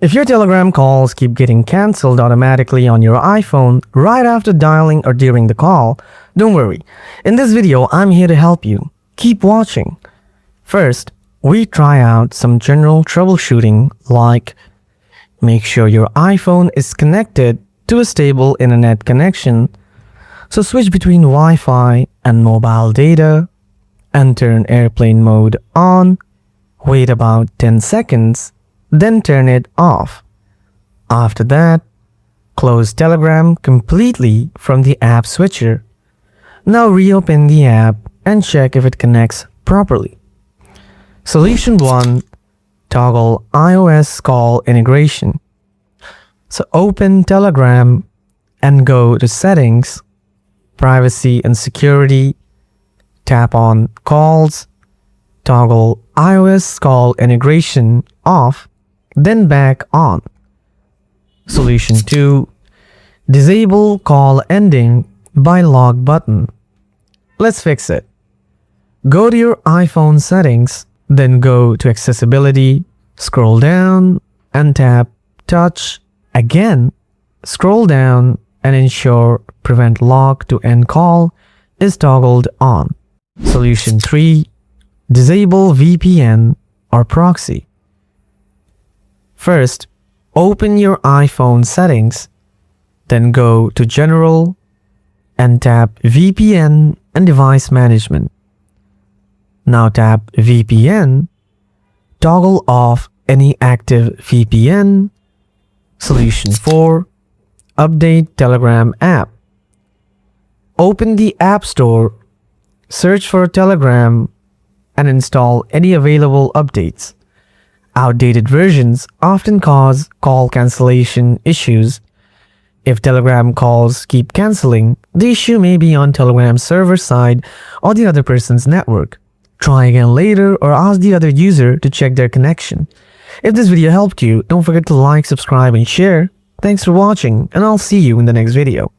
If your Telegram calls keep getting cancelled automatically on your iPhone right after dialing or during the call, don't worry. In this video, I'm here to help you. Keep watching. First, we try out some general troubleshooting like make sure your iPhone is connected to a stable internet connection. So switch between Wi-Fi and mobile data and turn airplane mode on. Wait about 10 seconds. Then turn it off. After that, close Telegram completely from the app switcher. Now reopen the app and check if it connects properly. Solution 1. Toggle iOS call integration. So open Telegram and go to Settings, Privacy and Security. Tap on Calls. Toggle iOS call integration off. Then back on. Solution 2. Disable call ending by lock button. Let's fix it. Go to your iPhone settings, then go to accessibility, scroll down and tap touch. Again, scroll down and ensure prevent lock to end call is toggled on. Solution 3. Disable VPN or proxy. First, open your iPhone settings, then go to General and tap VPN and Device Management. Now tap VPN, toggle off any active VPN. Solution 4. Update Telegram app. Open the App Store, search for Telegram and install any available updates. Outdated versions often cause call cancellation issues. If Telegram calls keep cancelling, the issue may be on Telegram's server side or the other person's network. Try again later or ask the other user to check their connection. If this video helped you, don't forget to like, subscribe and share. Thanks for watching and I'll see you in the next video.